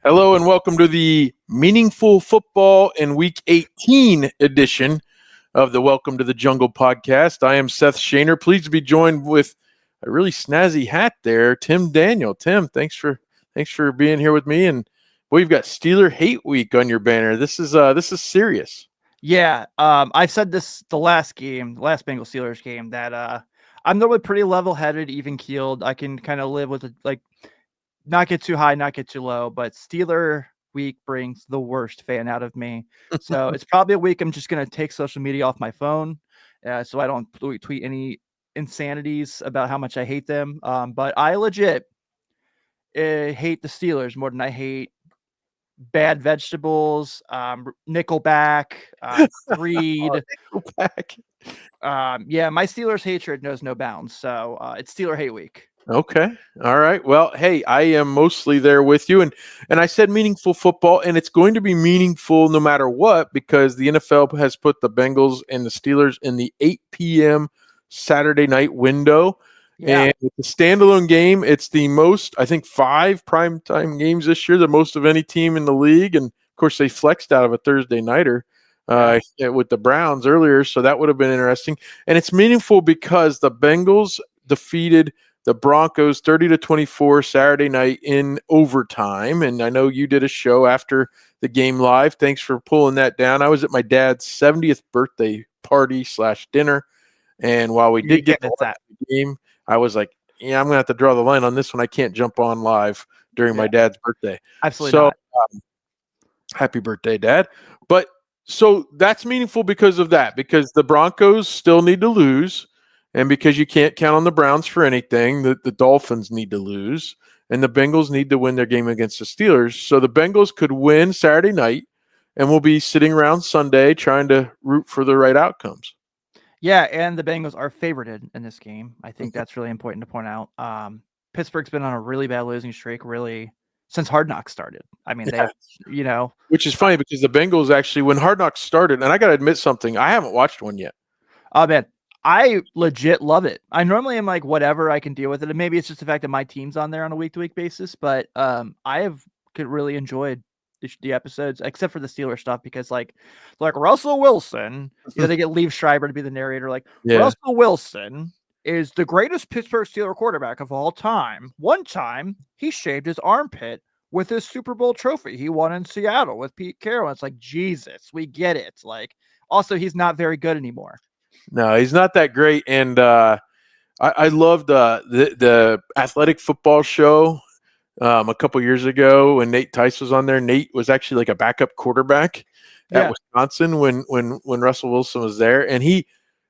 Hello and welcome to the Meaningful Football in Week 18 edition of the Welcome to the Jungle podcast. I am Seth Shaner. Pleased to be joined with a really snazzy hat there, Tim Daniel. Tim, thanks for being here with me. And we've got Steeler Hate Week on your banner. This is serious. Yeah, I've said this the last Bengals Steelers game, that I'm normally pretty level-headed, even keeled. I can kind of live with it, like not get too high, not get too low. But Steeler week brings the worst fan out of me. So it's probably a week I'm just gonna take social media off my phone, so I don't tweet any insanities about how much I hate them. But I legit hate the Steelers more than I hate Bad Vegetables, Nickelback, Creed. Nickelback. Yeah, my Steelers hatred knows no bounds. So it's Steeler Hate Week. Okay. All right. Well, hey, I am mostly there with you. And I said meaningful football, and it's going to be meaningful no matter what, because the NFL has put the Bengals and the Steelers in the 8 p.m. Saturday night window. Yeah. And with the standalone game, it's the most, I think, 5 primetime games this year, the most of any team in the league. And of course, they flexed out of a Thursday nighter with the Browns earlier. So that would have been interesting. And it's meaningful because the Bengals defeated the Broncos 30-24 Saturday night in overtime. And I know you did a show after the game live. Thanks for pulling that down. I was at my dad's 70th birthday party / dinner. And while we did get the game, I was like, yeah, I'm going to have to draw the line on this one. I can't jump on live during my dad's birthday. Absolutely not. Happy birthday, Dad. But so that's meaningful because of that, because the Broncos still need to lose. And because you can't count on the Browns for anything, the Dolphins need to lose, and the Bengals need to win their game against the Steelers. So the Bengals could win Saturday night, and we'll be sitting around Sunday trying to root for the right outcomes. Yeah, and the Bengals are favored in this game. I think that's really important to point out. Pittsburgh's been on a really bad losing streak, really, since Hard Knocks started. I mean, which is funny because the Bengals actually, when Hard Knocks started, and I got to admit something, I haven't watched one yet. Oh, man. I legit love it. I normally am like, whatever, I can deal with it. And maybe it's just the fact that my team's on there on a week-to-week basis. But I have really enjoyed the episodes, except for the Steelers stuff, because like Russell Wilson, they get Liev Schreiber to be the narrator. Like, Russell Wilson is the greatest Pittsburgh Steelers quarterback of all time. One time, he shaved his armpit with his Super Bowl trophy he won in Seattle with Pete Carroll. It's like, Jesus, we get it. Like, also, he's not very good anymore. No, he's not that great. And I loved the athletic football show a couple years ago when Nate Tice was on there. Nate was actually like a backup quarterback at Wisconsin when Russell Wilson was there. And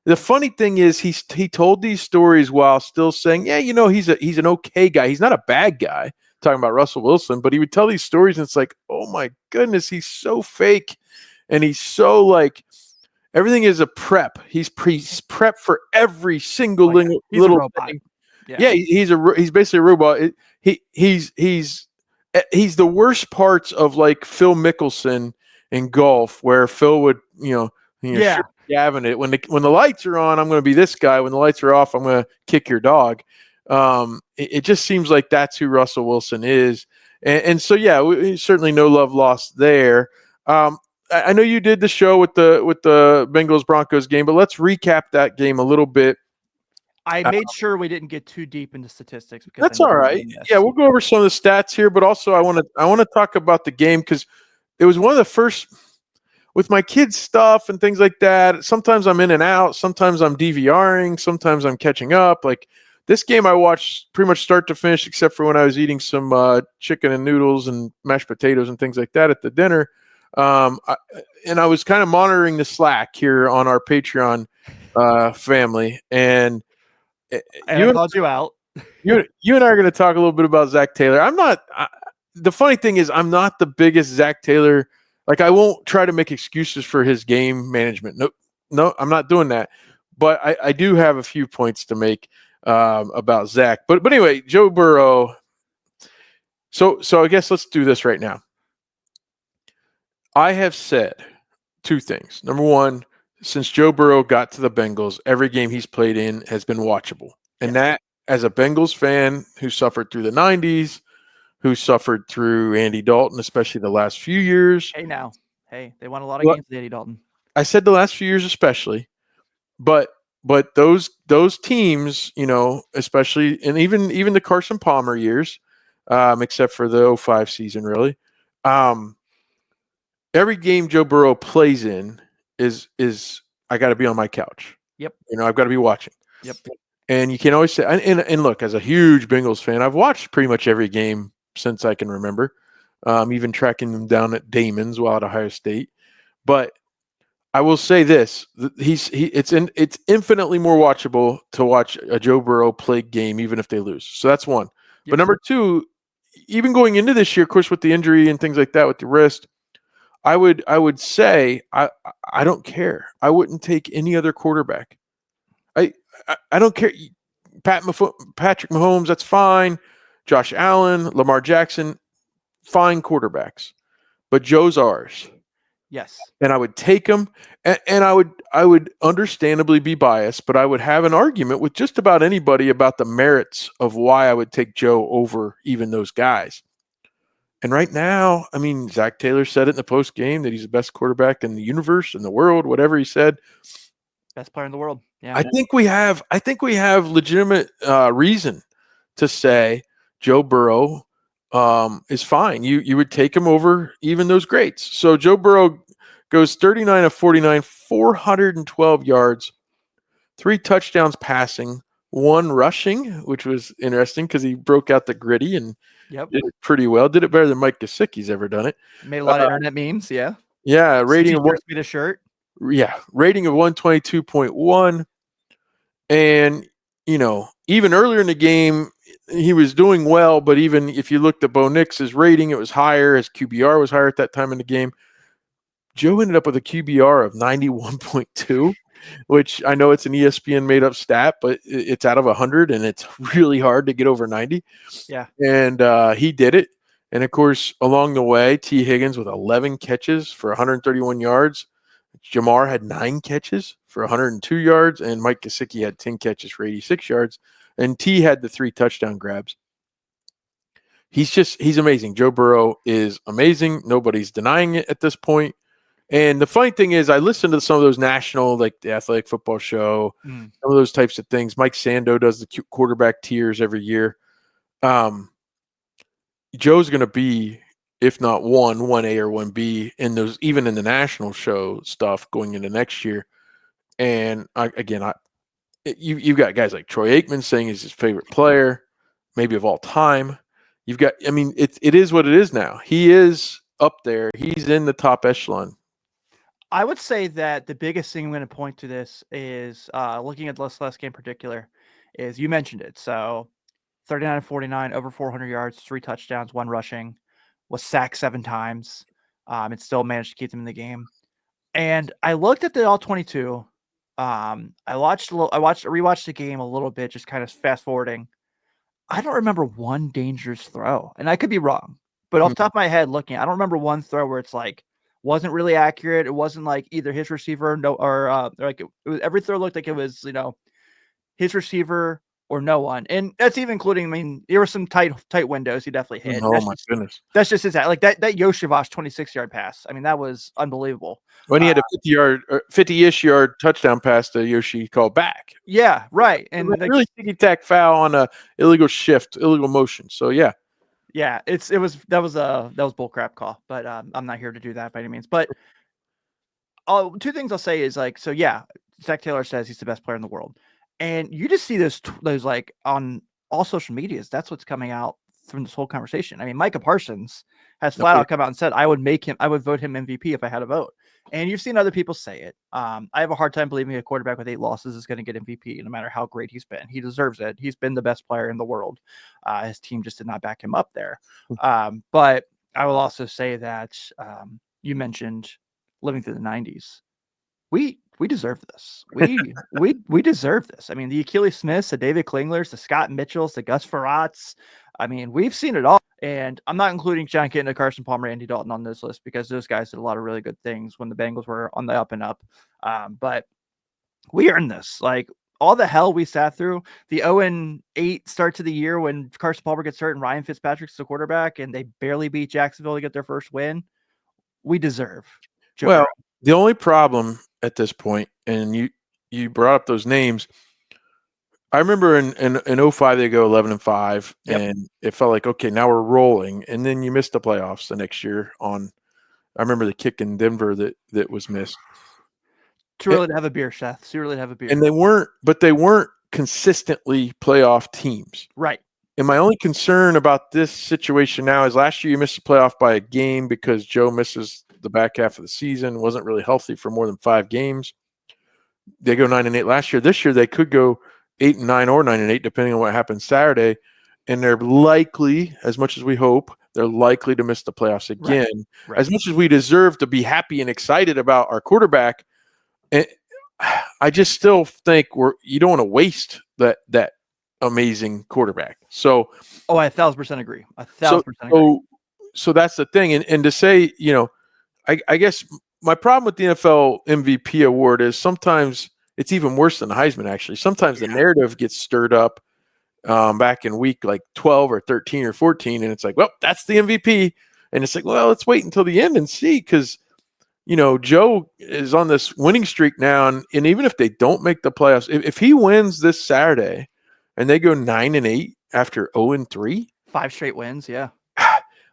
the funny thing is he told these stories while still saying, yeah, he's an okay guy. He's not a bad guy, talking about Russell Wilson, but he would tell these stories and it's like, oh my goodness, he's so fake. And he's so like, everything is a prep. He's prep for every single little thing. Yeah, he's basically a robot. He's the worst parts of like Phil Mickelson in golf, where Phil would Gavin it when the lights are on, I'm going to be this guy. When the lights are off, I'm going to kick your dog. It just seems like that's who Russell Wilson is, and so certainly no love lost there. I know you did the show with the Bengals Broncos game, but let's recap that game a little bit. I made sure we didn't get too deep into statistics because that's all right. Yeah, we'll go over some of the stats here, but also I want to talk about the game because it was one of the first with my kids' stuff and things like that. Sometimes I'm in and out. Sometimes I'm DVRing. Sometimes I'm catching up. Like this game, I watched pretty much start to finish, except for when I was eating some chicken and noodles and mashed potatoes and things like that at the dinner. And I was kind of monitoring the Slack here on our Patreon family, and I called you out. you and I are going to talk a little bit about Zac Taylor. The funny thing is, I'm not the biggest Zac Taylor. Like, I won't try to make excuses for his game management. No, I'm not doing that. But I do have a few points to make about Zac. But anyway, Joe Burrow. So I guess let's do this right now. I have said two things. Number one, since Joe Burrow got to the Bengals, every game he's played in has been watchable. And that, as a Bengals fan who suffered through the 90s, who suffered through Andy Dalton, especially the last few years. Hey, they won a lot of Well, games with Andy Dalton. I said the last few years especially, but those teams, especially, and even the Carson Palmer years, except for the 05 season, really. Every game Joe Burrow plays in is I got to be on my couch. Yep. I've got to be watching. Yep. And you can always say, and look, as a huge Bengals fan, I've watched pretty much every game since I can remember, even tracking them down at Damon's while at Ohio State. But I will say this: it's infinitely more watchable to watch a Joe Burrow play game, even if they lose. So that's one. Yep. But number two, even going into this year, of course, with the injury and things like that with the wrist, I would say I don't care. I wouldn't take any other quarterback. I don't care. Patrick Mahomes, that's fine. Josh Allen, Lamar Jackson, fine quarterbacks. But Joe's ours. Yes. And I would take him, and I would understandably be biased, but I would have an argument with just about anybody about the merits of why I would take Joe over even those guys. And right now, I mean, Zac Taylor said it in the post game that he's the best quarterback in the universe, in the world, whatever he said. Best player in the world. Yeah. I think we have legitimate reason to say Joe Burrow is fine. You would take him over even those greats. So Joe Burrow goes 39 of 49, 412 yards, 3 touchdowns passing, 1 rushing, which was interesting because he broke out the gritty and did it pretty well. Did it better than Mike Gesicki's ever done it. Made a lot of internet memes. Yeah. Yeah. Rating of a shirt. Yeah. Rating of 122.1. And, even earlier in the game, he was doing well, but even if you looked at Bo Nix's rating, it was higher. His QBR was higher at that time in the game. Joe ended up with a QBR of 91.2, which I know it's an ESPN made up stat, but it's out of 100, and it's really hard to get over 90. Yeah. And he did it. And, of course, along the way, T. Higgins with 11 catches for 131 yards. Jamar had 9 catches for 102 yards, and Mike Gesicki had 10 catches for 86 yards. And T had the 3 touchdown grabs. He's amazing. Joe Burrow is amazing. Nobody's denying it at this point. And the funny thing is, I listen to some of those national, like the Athletic Football Show, some of those types of things. Mike Sando does the quarterback tiers every year. Joe's going to be, if not 1A or 1B in those, even in the national show stuff going into next year. And you've got guys like Troy Aikman saying he's his favorite player, maybe of all time. It is what it is now. He is up there. He's in the top echelon. I would say that the biggest thing I'm going to point to this is looking at this last game in particular is you mentioned it. So 39-49, over 400 yards, 3 touchdowns, 1 rushing, was sacked 7 times. It still managed to keep them in the game. And I looked at the all 22. I rewatched the game a little bit, just kind of fast forwarding. I don't remember one dangerous throw, and I could be wrong, but off the top of my head, looking, I don't remember one throw where it's like wasn't really accurate. It wasn't like either his receiver every throw looked like it was his receiver or no one, and that's even including. I mean, there were some tight windows he definitely hit. Oh my goodness, that's just his like that Yoshivas 26-yard pass. I mean, that was unbelievable. When he had a 50-ish yard touchdown pass to Yoshi called back. Yeah, right. And really ticky-tack foul on a illegal motion. So yeah. Yeah, that was bullcrap call, but I'm not here to do that by any means. But 2 things I'll say is Zac Taylor says he's the best player in the world, and you just see those like on all social medias. That's what's coming out from this whole conversation. I mean, Micah Parsons has flat out come out and said, I would vote him MVP if I had a vote. And you've seen other people say it. I have a hard time believing a quarterback with 8 losses is going to get MVP, no matter how great he's been. He deserves it. He's been the best player in the world. His team just did not back him up there. But I will also say that you mentioned living through the 90s. We deserve this. We deserve this. I mean, the Achilles Smiths, the David Klinglers, the Scott Mitchells, the Gus Farratts. I mean, we've seen it all. And I'm not including John Kitna, Carson Palmer, Andy Dalton on this list because those guys did a lot of really good things when the Bengals were on the up and up. But we earned this. Like, all the hell we sat through, the 0-8 start to the year when Carson Palmer gets hurt and Ryan Fitzpatrick's the quarterback and they barely beat Jacksonville to get their first win, we deserve Joe Well, Burrow. the only problem at this point, and you brought up those names. I remember in 05 they go 11-5, Yep. and it felt like, okay, now we're rolling. And then you missed the playoffs the next year on. I remember the kick in Denver that was missed. Too early to have a beer, Seth. Too early to have a beer. And they weren't consistently playoff teams. Right. And my only concern about this situation now is last year you missed the playoff by a game because Joe misses the back half of the season, wasn't really healthy for more than 5 games. They go 9-8 last year. This year they could go 8-9 or 9-8, depending on what happens Saturday. And they're likely, as much as we hope, they're likely to miss the playoffs again. Right. As much as we deserve to be happy and excited about our quarterback, I just still think you don't want to waste that amazing quarterback. So, I 1,000% agree. 1,000% agree. So that's the thing. And to say, I guess my problem with the NFL MVP award is sometimes it's even worse than the Heisman, actually. Sometimes the narrative gets stirred up back in week like 12 or 13 or 14, and it's like, well, that's the MVP. And it's like, well, let's wait until the end and see, because Joe is on this winning streak now, and even if they don't make the playoffs, if he wins this Saturday and they go 9-8 after 0-3, 5 straight wins, yeah.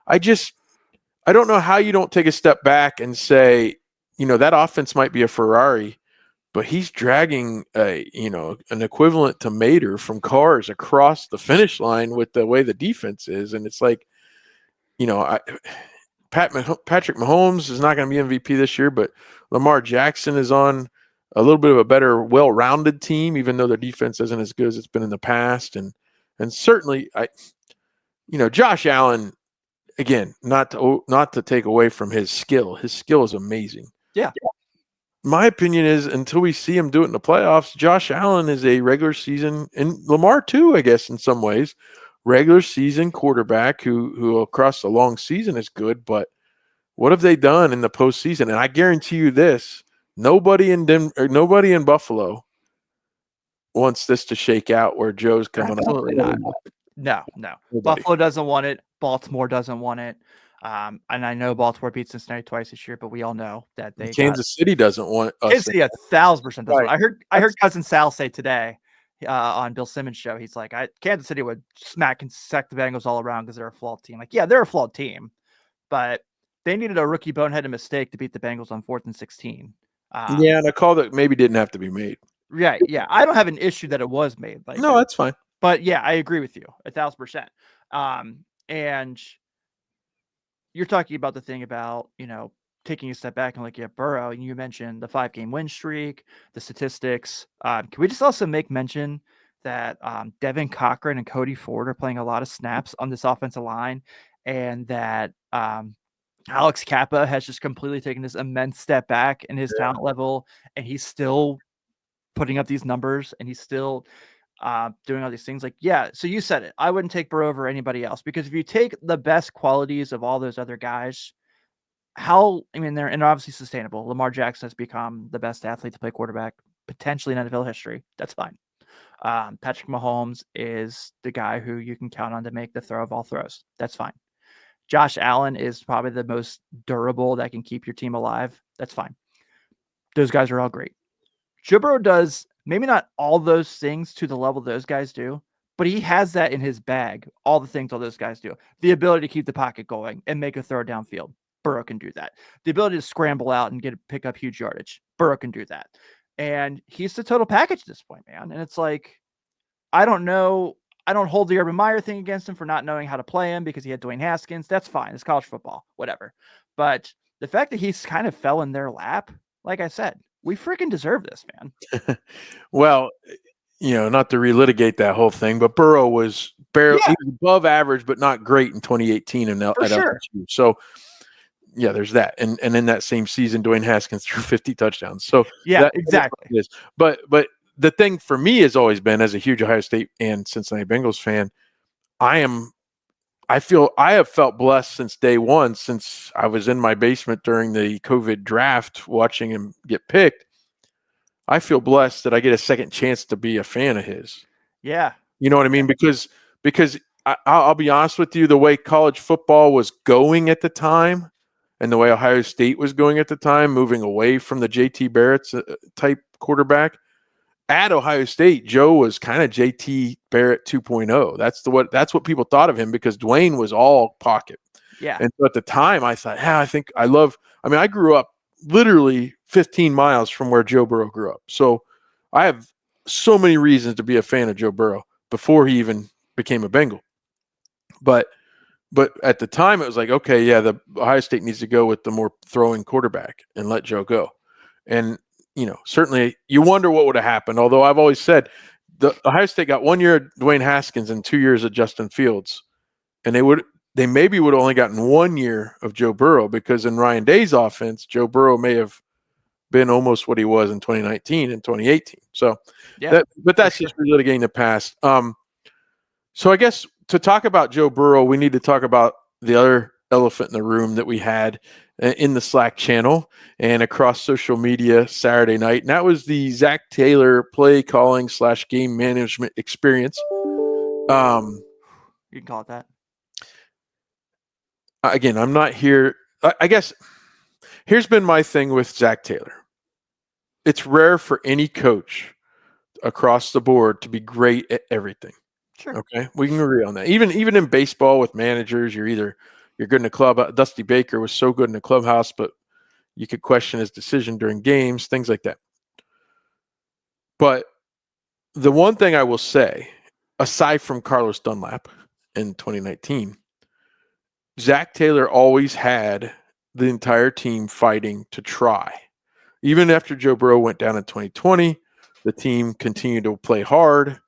I don't know how you don't take a step back and say, that offense might be a Ferrari, but he's dragging an equivalent to Mater from cars across the finish line with the way the defense is, and it's like, Patrick Mahomes is not going to be MVP this year, but Lamar Jackson is on a little bit of a better, well-rounded team, even though their defense isn't as good as it's been in the past. And certainly, Josh Allen, again, not to take away from his skill. His skill is amazing. Yeah. My opinion is, until we see him do it in the playoffs, Josh Allen is a regular season, and Lamar too, I guess, in some ways, regular season quarterback who across the long season is good, but what have they done in the postseason? And I guarantee you this: nobody in Buffalo wants this to shake out where Joe's coming. Absolutely not. No. Nobody. Buffalo doesn't want it. Baltimore doesn't want it. And I know Baltimore beat Cincinnati twice this year, but we all know that Kansas City doesn't want us. Kansas City 1,000% doesn't want it. I heard Cousin Sal say today on Bill Simmons' show, he's like, Kansas City would smack and sack the Bengals all around because they're a flawed team. Like, yeah, they're a flawed team, but they needed a rookie boneheaded mistake to beat the Bengals on 4th and 16. And a call that maybe didn't have to be made. Right. Yeah. I don't have an issue that it was made. Like, no, that's fine. But yeah, I agree with you 1,000%. And you're talking about the thing about, taking a step back and like, Burrow, and you mentioned the 5-game win streak, the statistics. Can we just also make mention that Devin Cochran and Cody Ford are playing a lot of snaps on this offensive line, and that Alex Kappa has just completely taken this immense step back in his talent level, and he's still putting up these numbers, and he's still doing all these things. Like, so you said it. I wouldn't take Burrow over anybody else, because if you take the best qualities of all those other guys, they're obviously sustainable. Lamar Jackson has become the best athlete to play quarterback potentially in NFL history. That's fine. Patrick Mahomes is the guy who you can count on to make the throw of all throws. That's fine. Josh Allen is probably the most durable that can keep your team alive. That's fine. Those guys are all great. Joe Burrow does maybe not all those things to the level those guys do, but he has that in his bag, all the things all those guys do. The ability to keep the pocket going and make a throw downfield. Burrow can do that. The ability to scramble out and pick up huge yardage. Burrow can do that. And he's the total package at this point, man. And it's like, I don't know. I don't hold the Urban Meyer thing against him for not knowing how to play him because he had Dwayne Haskins. That's fine. It's college football, whatever. But the fact that he's kind of fell in their lap, like I said, we freaking deserve this, man. Well, not to relitigate that whole thing, but Burrow was barely he was above average, but not great in 2018 at LSU. So, yeah, there's that. And in that same season, Dwayne Haskins threw 50 touchdowns. So exactly. But the thing for me has always been, as a huge Ohio State and Cincinnati Bengals fan, I have felt blessed since day one, since I was in my basement during the COVID draft watching him get picked. I feel blessed that I get a second chance to be a fan of his. Yeah. You know what I mean? Because I'll be honest with you, the way college football was going at the time, and the way Ohio State was going at the time, moving away from the JT Barrett type quarterback. At Ohio State, Joe was kind of JT Barrett 2.0. That's what people thought of him, because Dwayne was all pocket. Yeah. And so at the time, I thought, I grew up literally 15 miles from where Joe Burrow grew up. So I have so many reasons to be a fan of Joe Burrow before he even became a Bengal. But at the time, it was like, okay, yeah, the Ohio State needs to go with the more throwing quarterback and let Joe go. And, certainly you wonder what would have happened. Although I've always said the Ohio State got 1 year of Dwayne Haskins and 2 years of Justin Fields. And they maybe would have only gotten 1 year of Joe Burrow, because in Ryan Day's offense, Joe Burrow may have been almost what he was in 2019 and 2018. So, Yeah. that's just relitigating the past. So I guess to talk about Joe Burrow, we need to talk about the other elephant in the room that we had in the Slack channel and across social media Saturday night. And that was the Zac Taylor play calling / game management experience. You can call it that. Again, I'm not here. I guess here's been my thing with Zac Taylor. It's rare for any coach across the board to be great at everything. Sure. Okay, we can agree on that. Even in baseball with managers, you're good in the club. Dusty Baker was so good in the clubhouse, but you could question his decision during games, things like that. But the one thing I will say, aside from Carlos Dunlap in 2019, Zac Taylor always had the entire team fighting to try. Even after Joe Burrow went down in 2020, the team continued to play hard.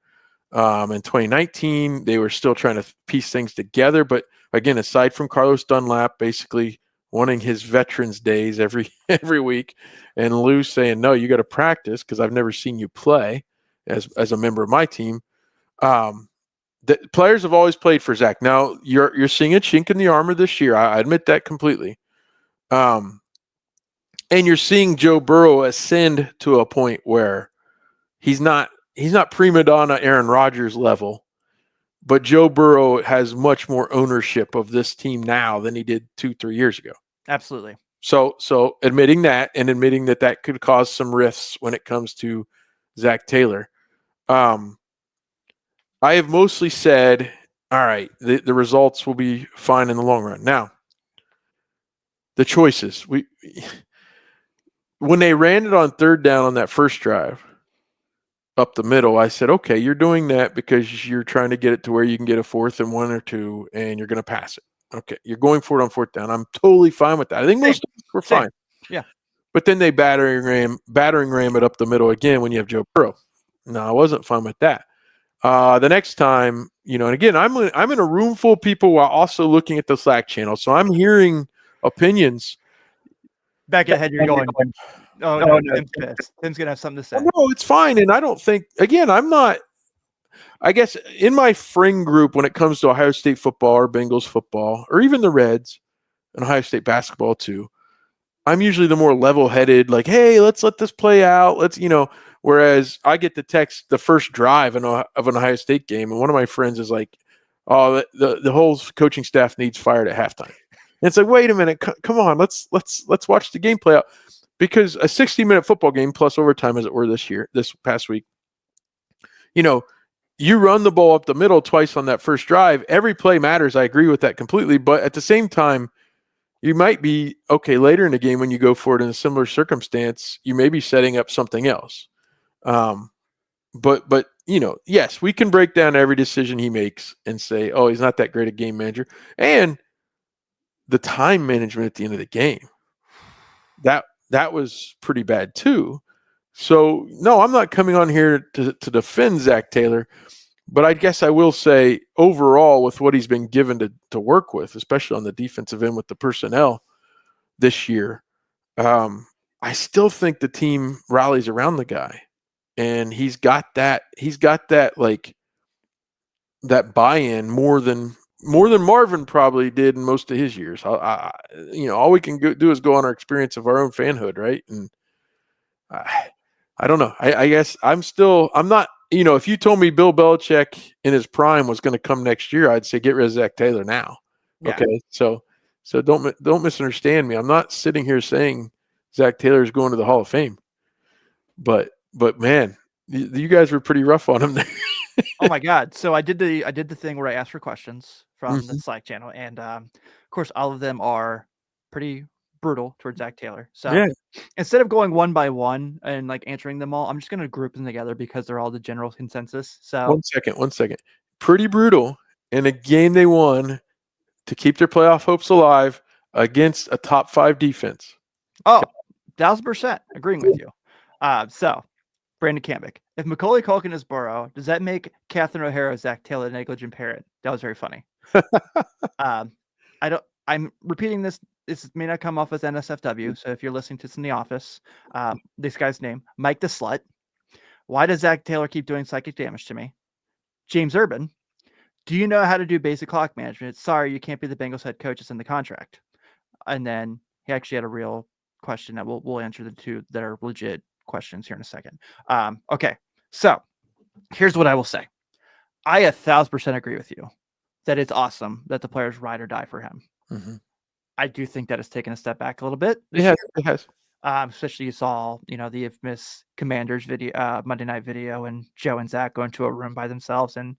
In 2019, they were still trying to piece things together. But again, aside from Carlos Dunlap basically wanting his veterans days every week, and Lou saying, no, you got to practice because I've never seen you play as a member of my team. The players have always played for Zac. Now you're seeing a chink in the armor this year. I admit that completely. And you're seeing Joe Burrow ascend to a point where he's not prima donna Aaron Rodgers level, but Joe Burrow has much more ownership of this team now than he did 2-3 years ago. Absolutely. So admitting that, and admitting that could cause some rifts when it comes to Zac Taylor. I have mostly said, all right, the results will be fine in the long run. Now, the choices. When they ran it on third down on that first drive up the middle, I said, okay, you're doing that because you're trying to get it to where you can get a 4th and 1 or 2, and you're going to pass it. Okay, you're going for it on fourth down. I'm totally fine with that. I think most of us were fine. Yeah. But then they battering ram it up the middle again when you have Joe Burrow. No, I wasn't fine with that. The next time, and again, I'm in a room full of people while also looking at the Slack channel, so I'm hearing opinions. Back ahead, you're going. Oh no, Tim's pissed. Tim's gonna have something to say. No, it's fine, and I don't think. Again, I'm not. I guess in my friend group, when it comes to Ohio State football or Bengals football, or even the Reds and Ohio State basketball too, I'm usually the more level-headed, like, hey, let's let this play out. Whereas I get the text the first drive of an Ohio State game, and one of my friends is like, oh, the whole coaching staff needs fired at halftime. And it's like, wait a minute, come on, let's watch the game play out. Because a 60-minute football game plus overtime, as it were this past week, you run the ball up the middle twice on that first drive. Every play matters. I agree with that completely. But at the same time, you might be, okay, later in the game when you go for it in a similar circumstance, you may be setting up something else. But yes, we can break down every decision he makes and say, oh, he's not that great a game manager. And the time management at the end of the game, that was pretty bad too. So, no, I'm not coming on here to defend Zac Taylor, but I guess I will say overall with what he's been given to work with, especially on the defensive end with the personnel this year, I still think the team rallies around the guy, and he's got that like that buy-in more than Marvin probably did in most of his years. All we can do is go on our experience of our own fanhood, right? And I don't know. I guess I'm not. If you told me Bill Belichick in his prime was going to come next year, I'd say get rid of Zach Taylor now. Yeah. Okay, so don't misunderstand me. I'm not sitting here saying Zach Taylor is going to the Hall of Fame, but man, you guys were pretty rough on him there. Oh my God. So I did the thing where I asked for questions from the Mhm. Slack channel, and of course, all of them are pretty brutal towards Zach Taylor. So Yeah. instead of going one by one and like answering them all, I'm just gonna group them together because they're all the general consensus. So 1 second. Pretty brutal in a game they won to keep their playoff hopes alive against a top 5 defense. oh, 1,000% agreeing with you. So Brandon Cambick. If Macaulay Culkin is Burrow, does that make Catherine O'Hara Zach Taylor a negligent parent? That was very funny. Um, I'm repeating this. This may not come off as NSFW. So if you're listening to this in the office, this guy's name, Mike the Slut. Why does Zach Taylor keep doing psychic damage to me? James Urban. Do you know how to do basic clock management? Sorry, you can't be the Bengals head coach. It's in the contract. And then he actually had a real question that we'll answer the two that are legit questions here in a second. Okay, so here's what I will say. I 1,000% agree with you that it's awesome that the players ride or die for him. Mm-hmm. I do think that has taken a step back a little bit. It has. Especially you saw, the infamous Commanders video, Monday night video, and Joe and Zach go into a room by themselves and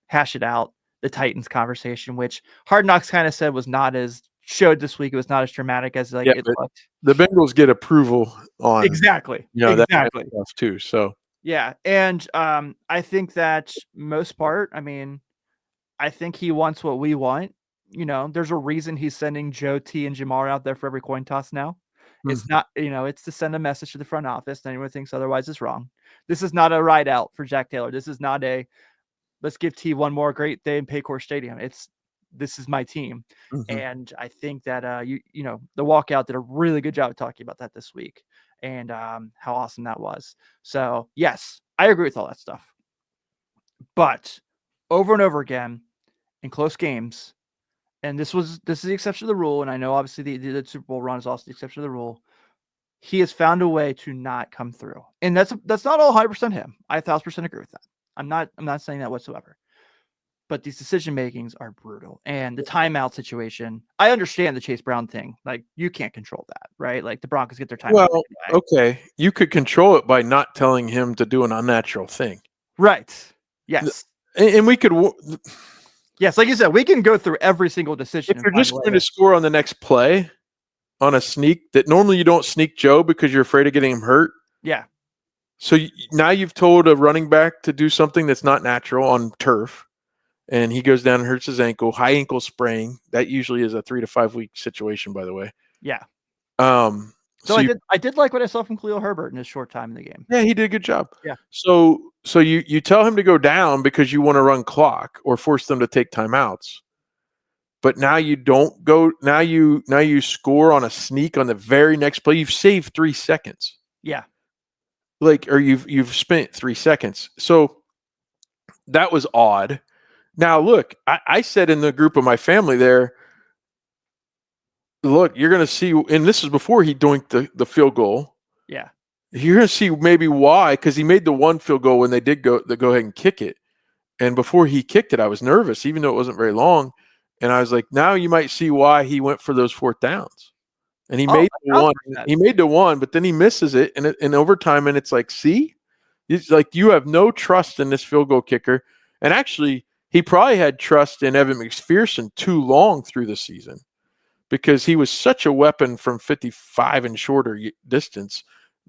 hash it out. The Titans conversation, which Hard Knocks kind of said was not as showed this week. It was not as dramatic as Yeah, it but looked. the Bengals get approval on Exactly. that kind Exactly. of stuff too. So Yeah, and I think that most part, I think he wants what we want. There's a reason he's sending Joe T and Jamar out there for every coin toss now. It's not, it's to send a message to the front office. And anyone thinks otherwise is wrong. This is not a ride out for Jack Taylor. This is not a let's give T one more great day in Paycor Stadium. This is my team. Mhm. And I think that the walkout did a really good job of talking about that this week and how awesome that was. So yes, I agree with all that stuff. But over and over again in close games, and this is the exception to the rule, and I know obviously the Super Bowl run is also the exception to the rule. He has found a way to not come through, and that's not all 100% him. I 1,000% agree with that. I'm not saying that whatsoever. But these decision makings are brutal, and the timeout situation. I understand the Chase Brown thing. Like you can't control that, right? Like the Broncos get their timeout. Well, okay, you could control it by not telling him to do an unnatural thing, right? Yes. and we could. Yes, like you said, we can go through every single decision. If you're just going to score on the next play on a sneak that normally you don't sneak Joe because you're afraid of getting him hurt. Yeah. So now you've told a running back to do something that's not natural on turf, and he goes down and hurts his ankle, high ankle sprain. That usually is a 3 to 5 week situation, by the way. Yeah. So I did like what I saw from Khalil Herbert in his short time in the game. Yeah, he did a good job. Yeah. So you tell him to go down because you want to run clock or force them to take timeouts. But now you don't go. Now you score on a sneak on the very next play. You've saved 3 seconds. Yeah. Or you've spent 3 seconds. So that was odd. Now look, I said in the group of my family there, look, you're going to see, and this is before he doinked the field goal. Yeah. You're going to see maybe why, because he made the one field goal when they did go ahead and kick it. And before he kicked it, I was nervous, even though it wasn't very long. And I was like, now you might see why he went for those 4th downs. And he made the one. He made the one, but then he misses it in overtime. And it's like, see, it's like you have no trust in this field goal kicker. And actually, he probably had trust in Evan McPherson too long through the season because he was such a weapon from 55 and shorter distance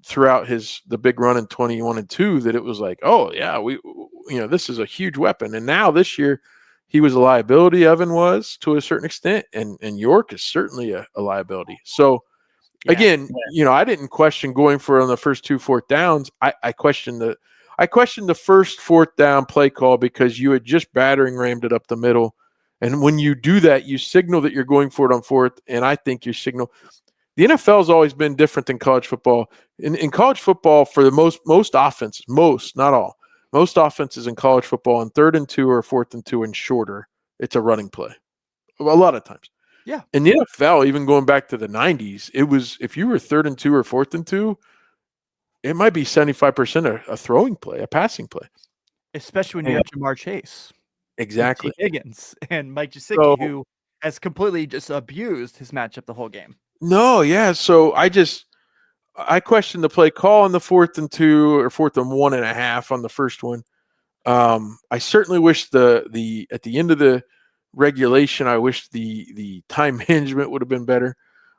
throughout the big run in 21 and 2 that it was like, oh yeah, this is a huge weapon. And now this year he was a liability. Evan was to a certain extent, and York is certainly a liability. So again, I didn't question going for it on the first 2 4th downs. I questioned the first 4th down play call because you had just battering rammed it up the middle. And when you do that, you signal that you're going for it on 4th. And I think you signal. The NFL has always been different than college football. In college football, for the most offenses, not all, most offenses in college football on 3rd and 2 or 4th and 2 and shorter, it's a running play. A lot of times. Yeah. In the NFL, even going back to the 90s, it was if you were 3rd and 2 or 4th and 2, it might be 75% a throwing play, a passing play. especially when you And have Jamar Chase and exactly. T. Higgins and Mike So Gesicki, who has completely just abused his matchup the whole game. no, yeah. So I questioned the play call on the 4th and 2 or 4th and 1.5 on the first one. I certainly wish the at the end of the regulation, I wish the time management would have been better.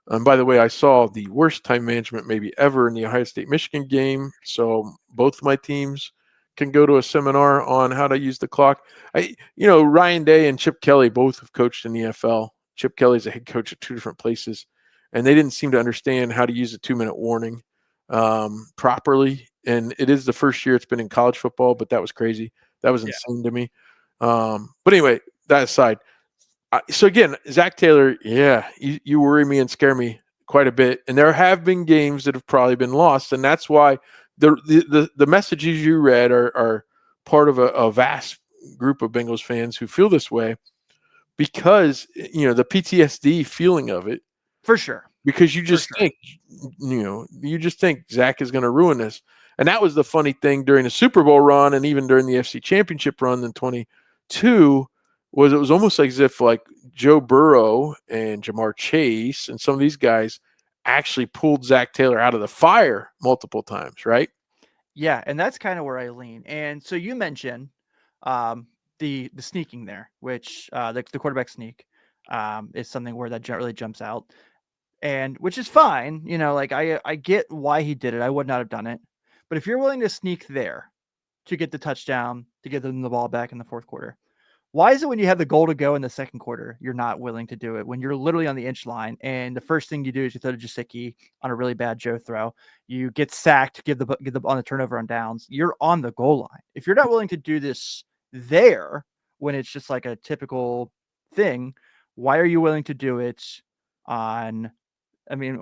And by the way, I saw the worst time management maybe ever in the Ohio State Michigan game. So both my teams can go to a seminar on how to use the clock. Ryan Day and Chip Kelly both have coached in the NFL. Chip Kelly's a head coach at 2 different places, and they didn't seem to understand how to use a 2-minute warning properly. And it is the first year it's been in college football, but that was crazy. That was Yeah. insane to me. But anyway, that aside, so again, Zac Taylor, yeah, you worry me and scare me quite a bit. And there have been games that have probably been lost, and that's why the messages you read are part of a vast group of Bengals fans who feel this way because the PTSD feeling of it. For sure. Because For sure. you just think Zach is going to ruin this. And that was the funny thing during the Super Bowl run and even during the FC Championship run in 22 was it was almost as if like Joe Burrow and Jamar Chase and some of these guys actually pulled Zach Taylor out of the fire multiple times, right? Yeah, and that's kind of where I lean. And so you mentioned the sneaking there, which the quarterback sneak is something where that really jumps out, and which is fine. Like I get why he did it. I would not have done it, but if you're willing to sneak there to get the touchdown to get them the ball back in the fourth quarter, why is it when you have the goal to go in the second quarter, you're not willing to do it when you're literally on the inch line and the first thing you do is you throw to Gesicki on a really bad Joe throw, you get sacked, get the on the turnover on downs, you're on the goal line. If you're not willing to do this there when it's just like a typical thing, why are you willing to do it on? I mean,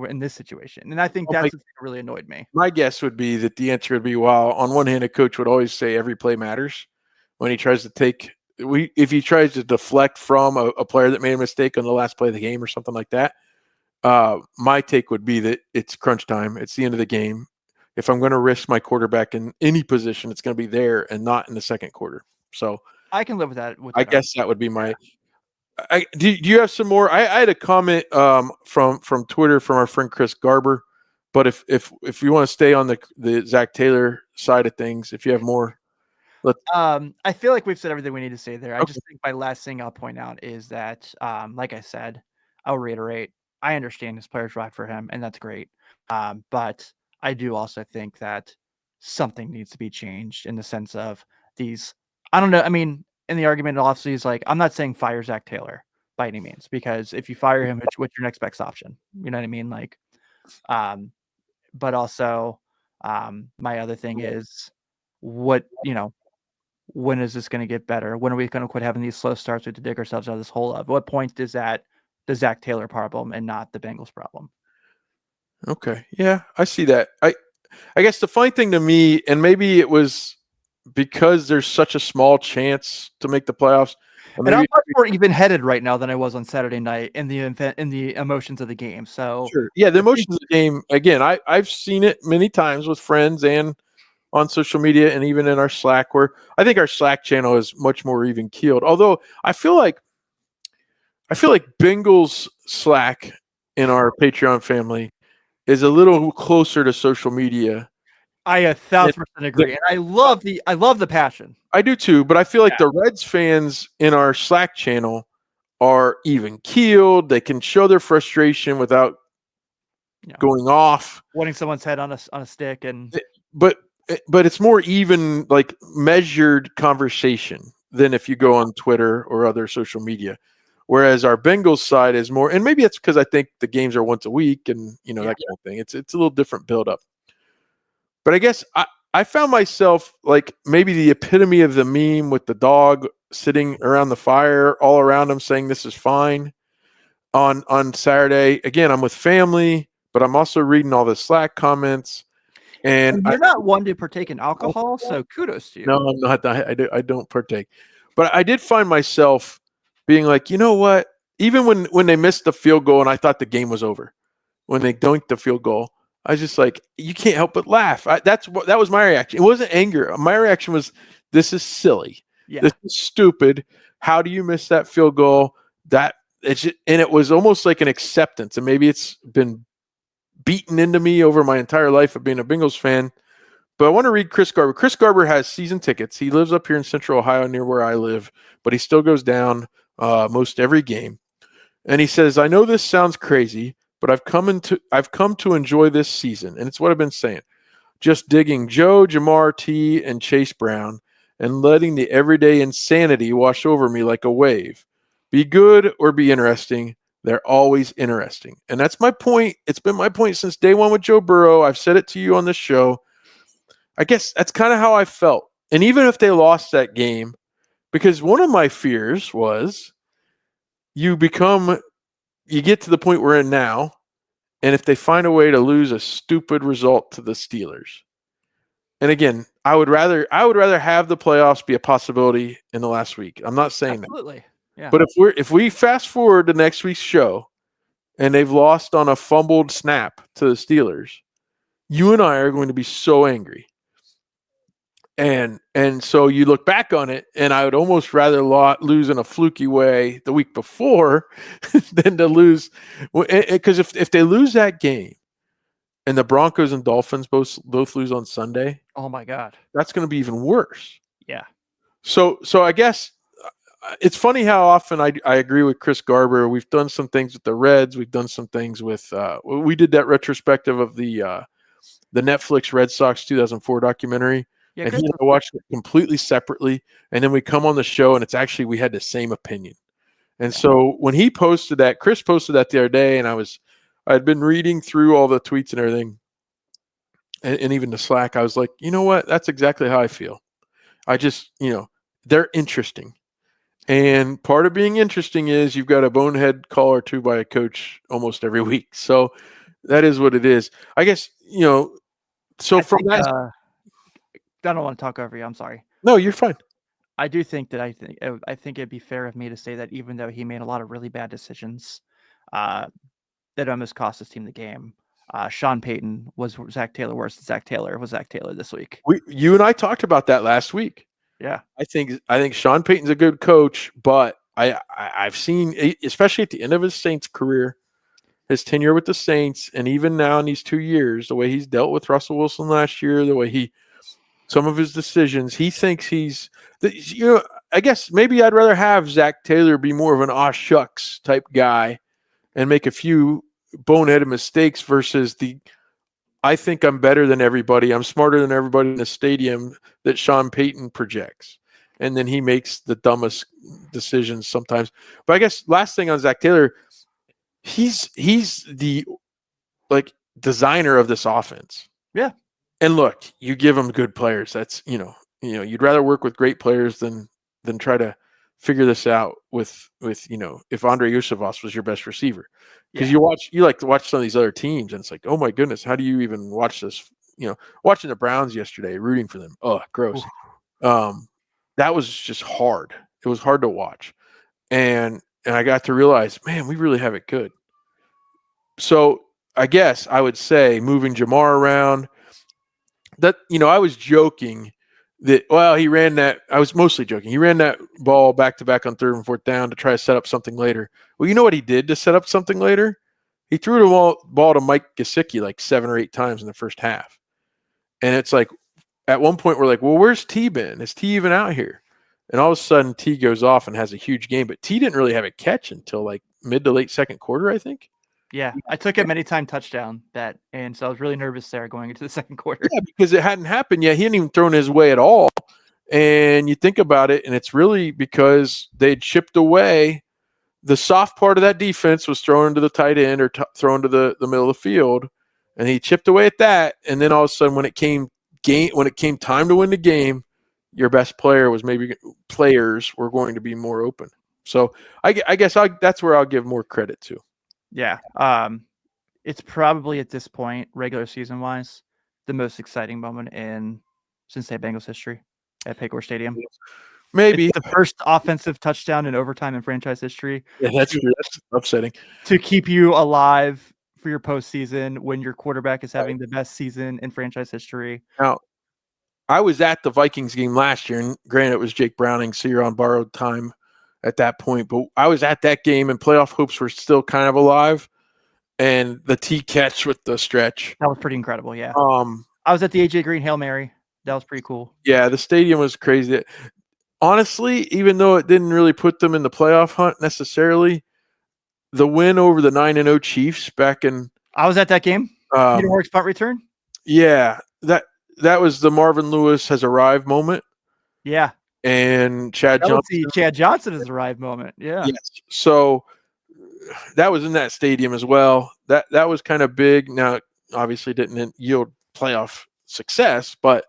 in this situation, and I think Well, that's what really annoyed me. my guess would be that the answer would be, while on one hand, a coach would always say every play matters when he tries to if he tries to deflect from a player that made a mistake on the last play of the game or something like that. My take would be that it's crunch time. It's the end of the game. If I'm going to risk my quarterback in any position, it's going to be there and not in the second quarter. So I can live with that. I guess that would be my. Do you have some more? I had a comment from Twitter from our friend Chris Garber, but if you want to stay on the Zac Taylor side of things, if you have more, let's. I feel like we've said everything we need to say there. I Okay. just think my last thing I'll point out is that, like I said, I'll reiterate, I understand his players ride for him, and that's great. But I do also think that something needs to be changed in the sense of these. I don't know. I mean, in the argument, obviously, is like I'm not saying fire Zach Taylor by any means, because if you fire him, what's your next best option? You know what I mean? Like, um, but also, my other thing is what when is this going to get better? When are we going to quit having these slow starts to dig ourselves out of this hole of? What point is that the Zach Taylor problem and not the Bengals problem? Okay. Yeah, I see that. I guess the funny thing to me, and maybe it was because there's such a small chance to make the playoffs, and And I'm maybe much more even headed right now than I was on Saturday night in the emotions of the game. So sure. Yeah, the the emotions of the game. Again, I've seen it many times with friends and on social media and even in our Slack, where I think our Slack channel is much more even keeled. Although I feel like Bengals Slack in our Patreon family is a little closer to social media. I 1,000% agree, and I love the passion. I do too, but I feel like Yeah. the Reds fans in our Slack channel are even keeled. They can show their frustration without going off. Wanting someone's head on a stick and But but it's more even, like measured conversation than if you go on Twitter or other social media. Whereas our Bengals side is more, and maybe it's because I think the games are once a week and that kind of thing. It's a little different build up. But I guess I found myself like maybe the epitome of the meme with the dog sitting around the fire, all around him saying this is fine on Saturday. Again, I'm with family, but I'm also reading all the Slack comments. And you're not one to partake in alcohol, so kudos to you. no, I'm not. I don't partake. But I did find myself being like, you know what? Even when they missed the field goal and I thought the game was over, when they dunked the field goal, I was just like, you can't help but laugh. That was my reaction. It wasn't anger. My reaction was, this is silly. Yeah. This is stupid. How do you miss that field goal? And it was almost like an acceptance. And maybe it's been beaten into me over my entire life of being a Bengals fan. But I want to read Chris Garber. Chris Garber has season tickets. He lives up here in Central Ohio near where I live, but he still goes down most every game. And he says, I know this sounds crazy, but I've come to enjoy this season. And it's what I've been saying. Just digging Joe, Jamar T, and Chase Brown and letting the everyday insanity wash over me like a wave. Be good or be interesting. They're always interesting. And that's my point. It's been my point since day one with Joe Burrow. I've said it to you on this show. I guess that's kind of how I felt. And even if they lost that game, because one of my fears was you get to the point we're in now, and if they find a way to lose a stupid result to the Steelers. And again, I would rather have the playoffs be a possibility in the last week. I'm not saying Absolutely. Yeah. But if we fast forward to next week's show and they've lost on a fumbled snap to the Steelers, you and I are going to be so angry. And so you look back on it, and I would almost rather lose in a fluky way the week before than to lose. Because if they lose that game and the Broncos and Dolphins both lose on Sunday, oh my God, that's going to be even worse. Yeah. So I guess it's funny how often I agree with Chris Garber. We've done some things with the Reds. We've done some things with we did that retrospective of the Netflix Red Sox 2004 documentary. Yeah, and he and I watched it completely separately. And then we come on the show, and it's actually we had the same opinion. And so when he posted that, Chris posted that the other day, and I'd been reading through all the tweets and everything, and even the Slack. I was like, you know what? That's exactly how I feel. I just, they're interesting. And part of being interesting is you've got a bonehead call or two by a coach almost every week. So that is what it is. I guess, so from that. I don't want to talk over you. I'm sorry. No, you're fine. I do think that I think it'd be fair of me to say that even though he made a lot of really bad decisions that almost cost his team the game, Sean Payton was Zac Taylor worse than Zac Taylor was Zac Taylor this week. You and I talked about that last week. Yeah. I think Sean Payton's a good coach, but I've seen, especially at the end of his Saints career, his tenure with the Saints, and even now in these 2 years, the way he's dealt with Russell Wilson last year, the way some of his decisions, he thinks I guess maybe I'd rather have Zac Taylor be more of an aw shucks type guy and make a few boneheaded mistakes versus I think I'm better than everybody. I'm smarter than everybody in the stadium that Sean Payton projects. And then he makes the dumbest decisions sometimes. But I guess last thing on Zac Taylor, he's the designer of this offense. Yeah. And look, you give them good players. That's, you'd rather work with great players than try to figure this out with if Andre Yusufovs was your best receiver. Because you like to watch some of these other teams, and it's like, oh my goodness, how do you even watch this? Watching the Browns yesterday, rooting for them. Oh, gross. That was just hard. It was hard to watch. And I got to realize, man, we really have it good. So I guess I would say moving Jamar around, that, I was joking that, he ran that. I was mostly joking. He ran that ball back to back on 3rd and 4th down to try to set up something later. Well, you know what he did to set up something later? He threw the ball to Mike Gesicki like 7 or 8 times in the first half. And it's like, at one point, we're like, well, where's T been? Is T even out here? And all of a sudden, T goes off and has a huge game. But T didn't really have a catch until like mid to late second quarter, I think. Yeah, I took a many-time touchdown bet, and so I was really nervous there going into the second quarter. Yeah, because it hadn't happened yet. He hadn't even thrown his way at all. And you think about it, and it's really because they'd chipped away. The soft part of that defense was thrown to the tight end or thrown to the middle of the field, and he chipped away at that. And then all of a sudden, when it came time to win the game, your best player was players were going to be more open. So I guess that's where I'll give more credit to. Yeah. It's probably at this point, regular season wise, the most exciting moment in Cincinnati Bengals history at Paycor Stadium. Maybe it's the first offensive touchdown in overtime in franchise history. Yeah, that's true. That's upsetting. To keep you alive for your postseason when your quarterback is having the best season in franchise history. Now, I was at the Vikings game last year, and granted, it was Jake Browning, so you're on borrowed time at that point. But I was at that game, and playoff hopes were still kind of alive. And the T catch with the stretch. That was pretty incredible, yeah. Um, I was at the AJ Green Hail Mary. That was pretty cool. Yeah, the stadium was crazy. Honestly, even though it didn't really put them in the playoff hunt necessarily, the win over the 9-0 Chiefs back in I was at that game. Peter Works punt return. Yeah, that was the Marvin Lewis has arrived moment. Yeah, and Chad that Johnson. Chad Johnson has arrived moment. Yeah. Yes. So that was in that stadium as well. That was kind of big. Now, obviously, didn't yield playoff success, but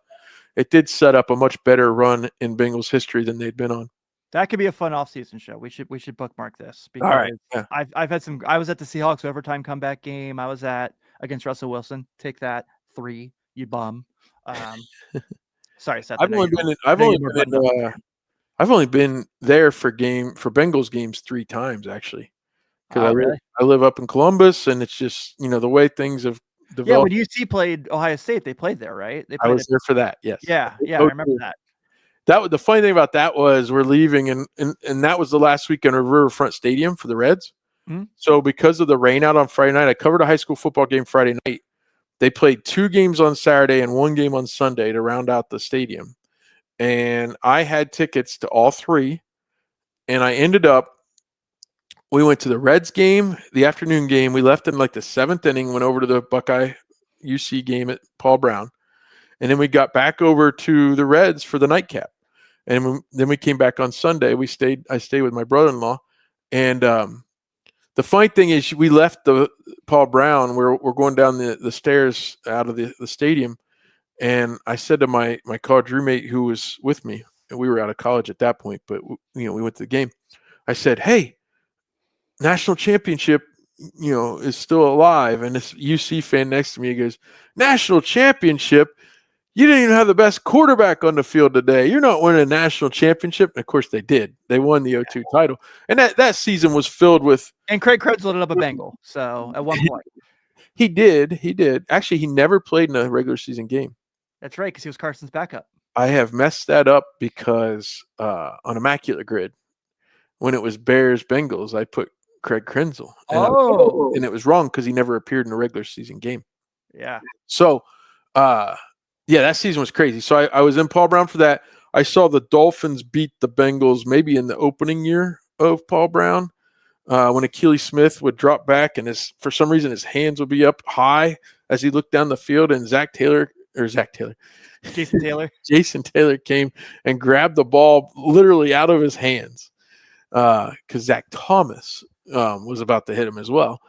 it did set up a much better run in Bengals history than they'd been on. That could be a fun off-season show. We should bookmark this because All right. Yeah. I've had some. I was at the Seahawks overtime comeback game. I was at against Russell Wilson. Take that 3, you bum. Sorry, Seth. I've only been there for Bengals games 3 times actually, because really? I live up in Columbus, and it's just the way things have developed. Yeah, when UC played Ohio State, they played there, right? I was there for that. Yes. Yeah, I remember that. The funny thing about that was we're leaving, and that was the last weekend of Riverfront Stadium for the Reds. Mm-hmm. So because of the rain out on Friday night, I covered a high school football game Friday night. They played 2 games on Saturday and 1 game on Sunday to round out the stadium. And I had tickets to all 3. And I ended up, we went to the Reds game, the afternoon game. We left in like the 7th inning, went over to the Buckeye UC game at Paul Brown. And then we got back over to the Reds for the nightcap. And then we came back on Sunday. I stayed with my brother-in-law. And the funny thing is we left the Paul Brown. We're going down the stairs out of the stadium. And I said to my college roommate who was with me, and we were out of college at that point, but we went to the game. I said, "Hey, national championship, is still alive." And this UC fan next to me, he goes, "National championship? You didn't even have the best quarterback on the field today. You're not winning a national championship." And of course they did. They won the 0-2 title. And that season was filled with. And Craig Crowds loaded up a Bengal. So at one point. He did. Actually, he never played in a regular season game. That's right, because he was Carson's backup. I have messed that up because on Immaculate Grid, when it was Bears Bengals, I put Craig Krenzel. And it was wrong because he never appeared in a regular season game. Yeah. So, that season was crazy. So I was in Paul Brown for that. I saw the Dolphins beat the Bengals maybe in the opening year of Paul Brown when Achilles Smith would drop back and for some reason his hands would be up high as he looked down the field, and Jason Taylor came and grabbed the ball literally out of his hands because Zach Thomas was about to hit him as well.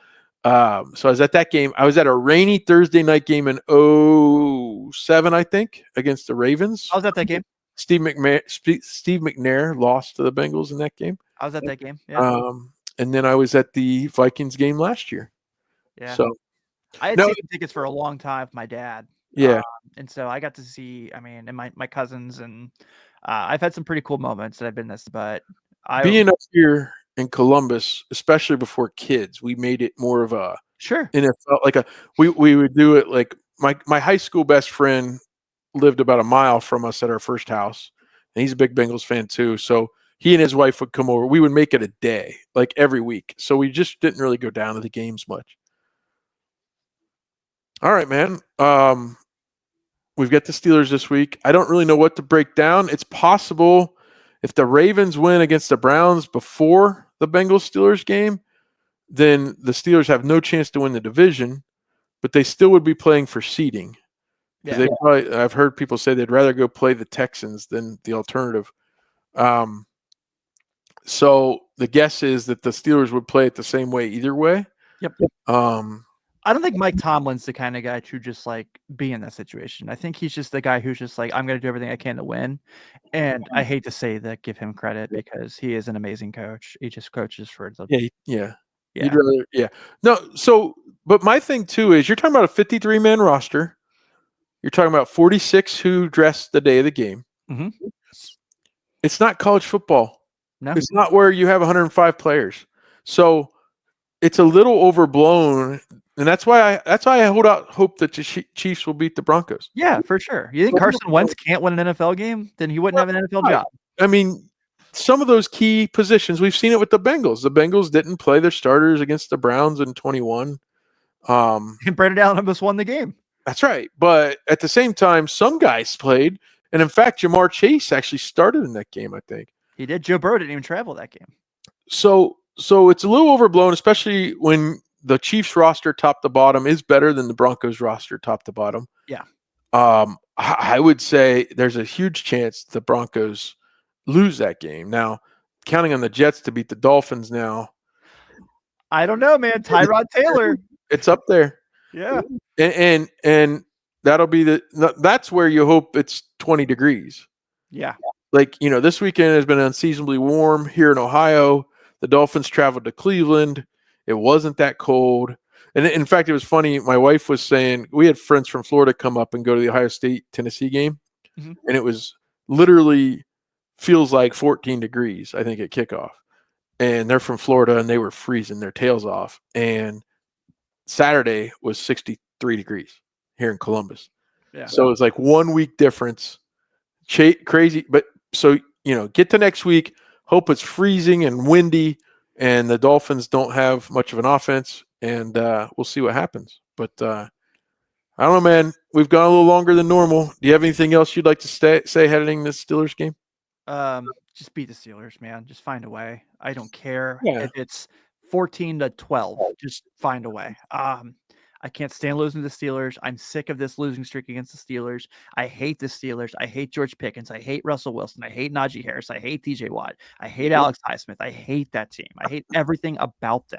So I was at that game. I was at a rainy Thursday night game in 2007, I think, against the Ravens. I was at that game. Steve McNair lost to the Bengals in that game. I was at that game. Yeah. And then I was at the Vikings game last year. Yeah. So I had season tickets for a long time with my dad. Yeah. And so I got to see, and my cousins, and I've had some pretty cool moments that I've been this, but being up here in Columbus, especially before kids, we made it more of a sure. And it felt like we would do it like my high school best friend lived about a mile from us at our first house, and he's a big Bengals fan too. So he and his wife would come over. We would make it a day, like every week. So we just didn't really go down to the games much. All right, man. We've got the Steelers this week. I don't really know what to break down. It's possible if the Ravens win against the Browns before the Bengals-Steelers game, then the Steelers have no chance to win the division, but they still would be playing for seeding. Yeah. I've heard people say they'd rather go play the Texans than the alternative. So the guess is that the Steelers would play it the same way either way. Yep. I don't think Mike Tomlin's the kind of guy to just be in that situation. I think he's just the guy who's just I'm going to do everything I can to win. And I hate to say that, give him credit because he is an amazing coach. He just coaches for the Yeah. You'd rather, No, so but my thing too is you're talking about a 53-man roster. You're talking about 46 who dressed the day of the game. Mm-hmm. It's not college football. No. It's not where you have 105 players. So it's a little overblown And that's why I hold out hope that the Chiefs will beat the Broncos. Yeah, for sure. You think Carson Wentz can't win an NFL game? Then he wouldn't have an NFL job. I mean, some of those key positions, we've seen it with the Bengals. The Bengals didn't play their starters against the Browns in 21. And Brandon Allen almost won the game. That's right. But at the same time, some guys played. And in fact, Jamar Chase actually started in that game, I think. He did. Joe Burrow didn't even travel that game. So it's a little overblown, especially when the Chiefs roster top to bottom is better than the Broncos roster top to bottom. Yeah. I would say there's a huge chance the Broncos lose that game. Now, counting on the Jets to beat the Dolphins now. I don't know, man. Tyrod Taylor. It's up there. Yeah. And that'll be that's where you hope it's 20 degrees. Yeah. Like, this weekend has been unseasonably warm here in Ohio. The Dolphins traveled to Cleveland. It wasn't that cold. And in fact, it was funny. My wife was saying we had friends from Florida come up and go to the Ohio State-Tennessee game. Mm-hmm. And it was literally feels like 14 degrees, I think, at kickoff. And they're from Florida, and they were freezing their tails off. And Saturday was 63 degrees here in Columbus. Yeah. So it's like 1 week difference. Crazy. But so, get to next week. Hope it's freezing and windy, and the Dolphins don't have much of an offense, and we'll see what happens. But I don't know, man. We've gone a little longer than normal. Do you have anything else you'd like to say heading this Steelers game? Just beat the Steelers, man. Just find a way. I don't care if it's 14-12. Just find a way. I can't stand losing to the Steelers. I'm sick of this losing streak against the Steelers. I hate the Steelers. I hate George Pickens. I hate Russell Wilson. I hate Najee Harris. I hate TJ Watt. I hate Alex Highsmith. I hate that team. I hate everything about them.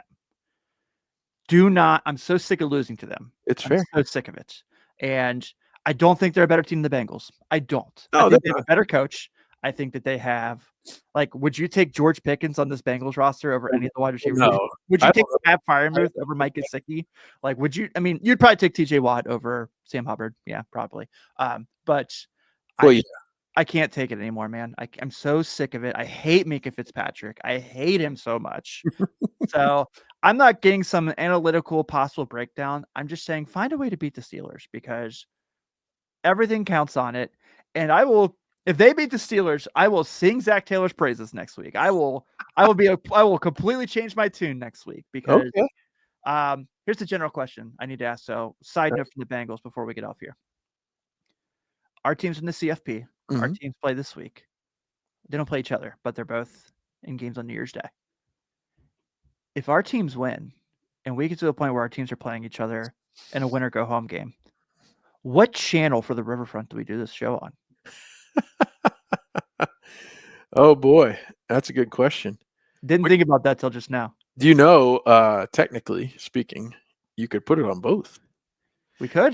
I'm so sick of losing to them. It's fair. I'm so sick of it. And I don't think they're a better team than the Bengals. I don't. No, I think they have a better coach. I think that they have, would you take George Pickens on this Bengals roster over any of the wide receivers? No. Would you take Pat Freiermuth over Mike Gesicki? Would you? I mean, you'd probably take TJ Watt over Sam Hubbard. Yeah, probably. But I can't take it anymore, man. I'm so sick of it. I hate Minka Fitzpatrick. I hate him so much. So I'm not getting some analytical possible breakdown. I'm just saying find a way to beat the Steelers because everything counts on it. And if they beat the Steelers, I will sing Zac Taylor's praises next week. I will completely change my tune next week because here's the general question I need to ask. So side note from the Bengals before we get off here. Our team's in the CFP. Mm-hmm. Our teams play this week. They don't play each other, but they're both in games on New Year's Day. If our teams win and we get to the point where our teams are playing each other in a winner go home game, what channel for the Riverfront do we do this show on? Oh boy, that's a good question. Didn't think about that till just now. Do you know, technically speaking, you could put it on both. We could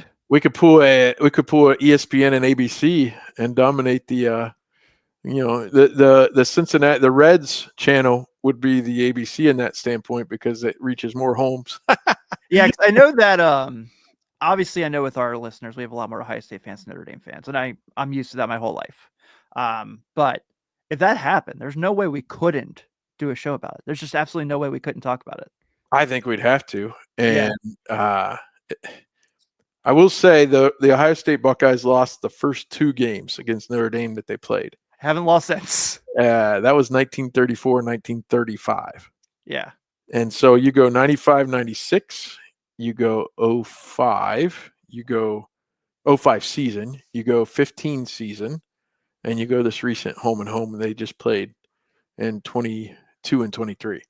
pull ESPN and ABC and dominate the Cincinnati, the Reds channel would be the ABC in that standpoint because it reaches more homes. Yeah, I know that obviously I know with our listeners, we have a lot more Ohio State fans than Notre Dame fans, and I'm used to that my whole life. But if that happened, there's no way we couldn't do a show about it. There's just absolutely no way we couldn't talk about it. I think we'd have to. And I will say the Ohio State Buckeyes lost the first two games against Notre Dame that they played. Haven't lost since. That was 1934, 1935. Yeah. And so you go 95, 96, you go 05, you go 05 season, you go 15 season, and you go this recent home and home, and they just played in 22 and 23.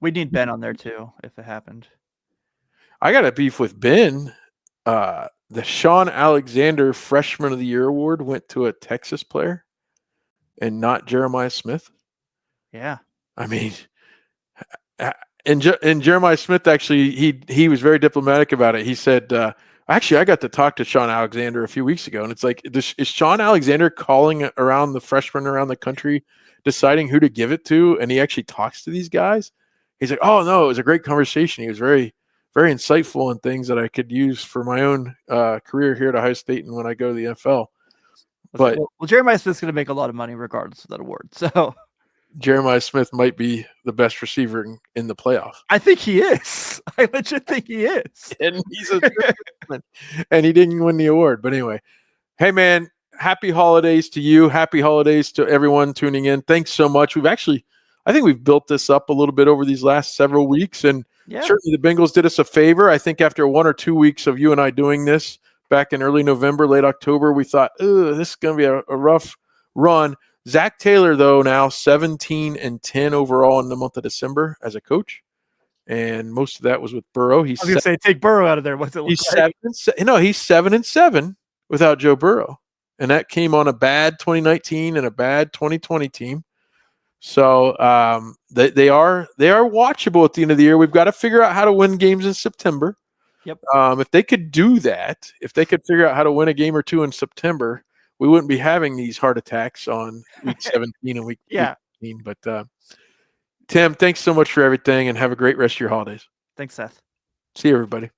We need Ben on there too, if it happened. I got a beef with Ben. The Sean Alexander Freshman of the Year award went to a Texas player and not Jeremiah Smith. Yeah. I mean, and Jeremiah Smith, actually, he was very diplomatic about it. He said, actually, I got to talk to Sean Alexander a few weeks ago, and it's like, is Sean Alexander calling around the freshmen around the country, deciding who to give it to? And he actually talks to these guys. He's like, oh, no, it was a great conversation. He was very, very insightful on things that I could use for my own career here at Ohio State and when I go to the NFL. But Jeremiah Smith's going to make a lot of money regardless of that award. So Jeremiah Smith might be the best receiver in the playoffs. I think he is. I legit think he is. And he's a and he didn't win the award. But anyway, hey man, happy holidays to you. Happy holidays to everyone tuning in. Thanks so much. I think we've built this up a little bit over these last several weeks, and certainly the Bengals did us a favor. I think after 1 or 2 weeks of you and I doing this back in early November, late October, we thought, this is going to be a rough run. Zac Taylor, though, now 17-10 overall in the month of December as a coach. And most of that was with Burrow. I was going to say, take Burrow out of there. What's it look like? He's 7-7 without Joe Burrow. And that came on a bad 2019 and a bad 2020 team. So they are watchable at the end of the year. We've got to figure out how to win games in September. Yep. If they could do that, if they could figure out how to win a game or two in September, we wouldn't be having these heart attacks on week 17 and week 18. But Tim, thanks so much for everything, and have a great rest of your holidays. Thanks, Seth. See you, everybody.